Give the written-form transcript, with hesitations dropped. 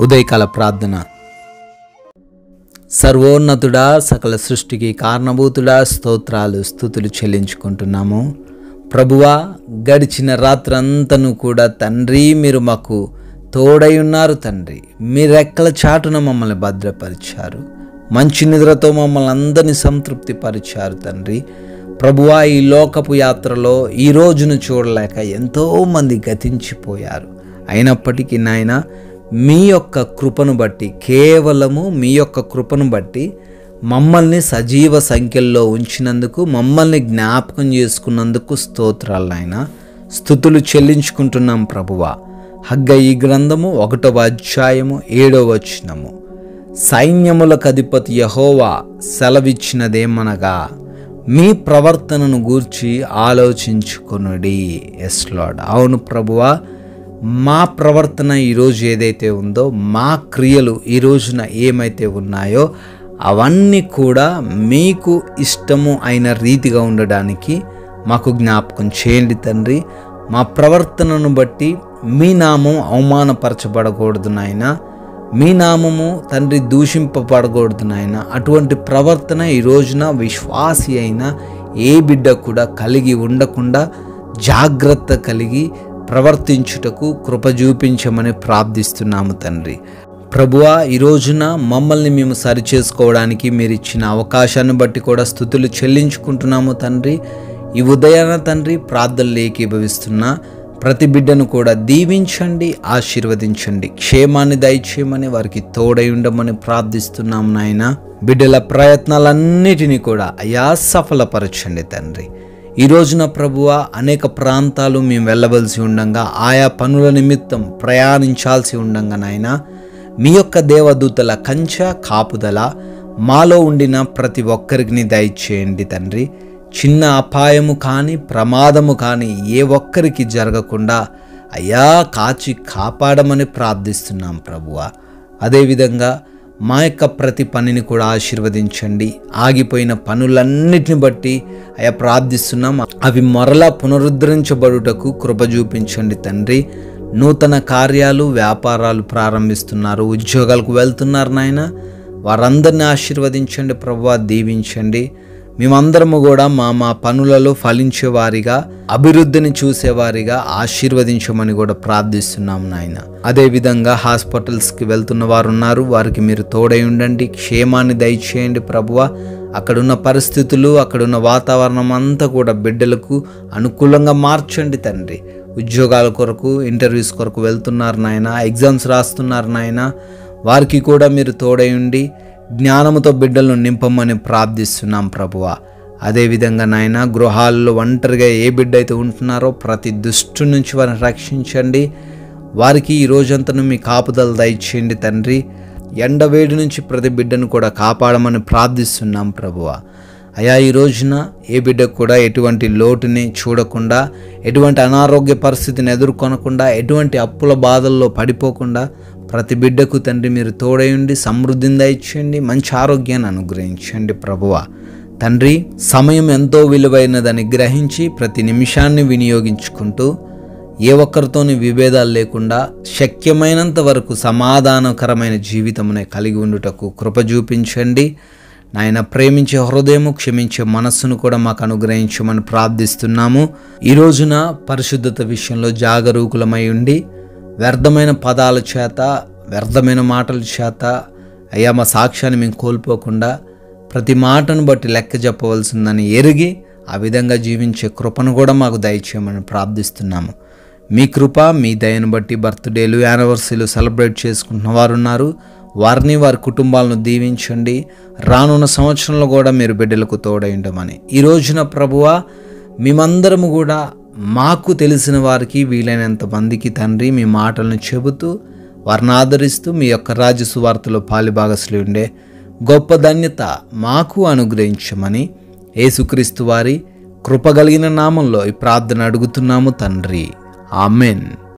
ఉదయకాల ప్రార్థన. సర్వోన్నతుడా, సకల సృష్టికి కారణభూతుడా, స్తోత్రాలు స్తుతులు చెల్లించుకుంటున్నాము. ప్రభువా, గడిచిన రాత్రంతను కూడా తండ్రి మీరు మాకు తోడై ఉన్నారు. తండ్రి, మీ రెక్కల చాటున మమ్మల్ని భద్రపరిచారు. మంచి నిద్రతో మమ్మల్ని అందరినీ సంతృప్తి పరిచారు. తండ్రి ప్రభువా, ఈ లోకపు యాత్రలో ఈ రోజును చూడలేక ఎంతోమంది గతించిపోయారు. అయినప్పటికీ నాయన, మీ యొక్క కృపను బట్టి, కేవలము మీ యొక్క కృపను బట్టి మమ్మల్ని సజీవ సంఖ్యల్లో ఉంచినందుకు, మమ్మల్ని జ్ఞాపకం చేసుకున్నందుకు స్తోత్రాలు నాయన. స్తుతులు చెల్లించుకుంటున్నాం ప్రభువా. హగ్గయి గ్రంథము 1వ అధ్యాయము 7వ వచనము, సైన్యములకు అధిపతి యెహోవా సెలవిచ్చినదేమనగా, మీ ప్రవర్తనను గూర్చి ఆలోచించుకొనుడి. Yes lord. అవును ప్రభువా, మా ప్రవర్తన ఈరోజు ఏదైతే ఉందో, మా క్రియలు ఈ రోజున ఏమైతే ఉన్నాయో అవన్నీ కూడా మీకు ఇష్టము అయిన రీతిగా ఉండడానికి మాకు జ్ఞాపకం చేయండి తండ్రి. మా ప్రవర్తనను బట్టి మీ నామం అవమానపరచబడకూడదు నాయన, మీ నామము తండ్రి దూషింపబడకూడదు నాయన. అటువంటి ప్రవర్తన ఈ రోజున విశ్వాసి అయిన ఏ బిడ్డ కూడా కలిగి ఉండకుండా జాగ్రత్త కలిగి ప్రవర్తించుటకు కృప చూపించమని ప్రార్థిస్తున్నాము తండ్రి. ప్రభువా, ఈ రోజున మమ్మల్ని మేము సరిచేసుకోవడానికి మీరు ఇచ్చిన అవకాశాన్ని బట్టి కూడా స్తుతులు చెల్లించుకుంటున్నాము తండ్రి. ఈ ఉదయాన తండ్రి ప్రార్థనలు ఏకీభవిస్తున్న ప్రతి బిడ్డను కూడా దీవించండి, ఆశీర్వదించండి, క్షేమాన్ని దయచేయమని, వారికి తోడై ఉండమని ప్రార్థిస్తున్నాము నాయన. బిడ్డల ప్రయత్నాలన్నిటినీ కూడా అయా సఫలపరచండి తండ్రి. ఈ రోజున ప్రభువా, అనేక ప్రాంతాలు మేము వెళ్ళవలసి ఉండంగా, ఆయా పనుల నిమిత్తం ప్రయాణించాల్సి ఉండంగా నాయన, మీ యొక్క దేవదూతల కంచె కాపుదల మాలో ఉండిన ప్రతి ఒక్కరికి దయచేయండి తండ్రి. చిన్న అపాయము కానీ ప్రమాదము కానీ ఏ ఒక్కరికి జరగకుండా అయ్యా కాచి కాపాడమని ప్రార్థిస్తున్నాం ప్రభువా. అదేవిధంగా మా యొక్క ప్రతి పనిని కూడా ఆశీర్వదించండి. ఆగిపోయిన పనులన్నిటిని బట్టి అయ్యా ప్రార్థిస్తున్నాం. అవి మరలా పునరుద్ధరించబడుటకు కృప చూపించండి తండ్రి. నూతన కార్యాలు, వ్యాపారాలు ప్రారంభిస్తున్నారు, ఉద్యోగాలకు వెళ్తున్నారు నాయన, వారందరినీ ఆశీర్వదించండి ప్రభువా, దీవించండి. మేమందరము కూడా మా పనులలో ఫలించేవారిగా, అభివృద్ధిని చూసేవారిగా ఆశీర్వదించమని కూడా ప్రార్థిస్తున్నాము నాయన. అదేవిధంగా హాస్పిటల్స్కి వెళ్తున్న వారు ఉన్నారు, వారికి మీరు తోడై ఉండండి, క్షేమాన్ని దయచేయండి ప్రభువా. అక్కడున్న పరిస్థితులు, అక్కడున్న వాతావరణం అంతా కూడా బిడ్డలకు అనుకూలంగా మార్చండి తండ్రి. ఉద్యోగాల కొరకు, ఇంటర్వ్యూస్ కొరకు వెళ్తున్నారు నాయన, ఎగ్జామ్స్ రాస్తున్నారు నాయన, వారికి కూడా మీరు తోడై ఉండి జ్ఞానముతో బిడ్డలను నింపమని ప్రార్థిస్తున్నాం ప్రభువా. అదేవిధంగా నాయన, గృహాల్లో ఒంటరిగా ఏ బిడ్డ అయితే ఉంటున్నారో ప్రతి దుష్టు నుంచి వారిని రక్షించండి. వారికి ఈ రోజంతను మీ కాపుదల దయచేయండి తండ్రి. ఎండవేడి నుంచి ప్రతి బిడ్డను కూడా కాపాడమని ప్రార్థిస్తున్నాం ప్రభువా. అయా, ఈ రోజున ఏ బిడ్డకు కూడా ఎటువంటి లోటుని చూడకుండా, ఎటువంటి అనారోగ్య పరిస్థితిని ఎదుర్కొనకుండా, ఎటువంటి అప్పుల బాధల్లో పడిపోకుండా ప్రతి బిడ్డకు తండ్రి మీరు తోడై ఉండి సమృద్ధిని దయచేయండి, మంచి ఆరోగ్యాన్ని అనుగ్రహించండి ప్రభువా. తండ్రి, సమయం ఎంతో విలువైనదని గ్రహించి ప్రతి నిమిషాన్ని వినియోగించుకుంటూ ఏ ఒక్కరితోని విభేదాలు లేకుండా శక్యమైనంత వరకు సమాధానకరమైన జీవితమునే కలిగి ఉండుటకు కృప చూపించండి నాయన. ప్రేమించే హృదయము, క్షమించే మనస్సును కూడా మాకు అనుగ్రహించమని ప్రార్థిస్తున్నాము. ఈ రోజున పరిశుద్ధత విషయంలో జాగరూకులమై ఉండి వ్యర్థమైన పదాల చేత, వ్యర్థమైన మాటల చేత అయ్యా మా సాక్ష్యాన్ని మేము కోల్పోకుండా ప్రతి మాటను బట్టి లెక్క చెప్పవలసిందని ఎరిగి ఆ విధంగా జీవించే కృపను కూడా మాకు దయచేయమని ప్రార్థిస్తున్నాము. మీ కృప, మీ దయను బట్టి బర్త్డేలు, యానివర్సరీలు సెలబ్రేట్ చేసుకుంటున్న వారు ఉన్నారు, వారిని, వారి కుటుంబాలను దీవించండి. రానున్న సంవత్సరంలో కూడా మీరు బిడ్డలకు తోడై ఉండమని ఈ రోజున ప్రభువా, మేమందరము కూడా మాకు తెలిసిన వారికి వీలైనంత మందికి తండ్రి మీ మాటలను చెబుతూ వారిని ఆదరిస్తూ మీ యొక్క రాజ్య సువార్తలో పాలిభాగస్లు ఉండే గొప్ప ధన్యత మాకు అనుగ్రహించమని యేసుక్రీస్తు వారి కృపగలిగిన నామంలో ఈ ప్రార్థన అడుగుతున్నాము తండ్రి. ఆమెన్.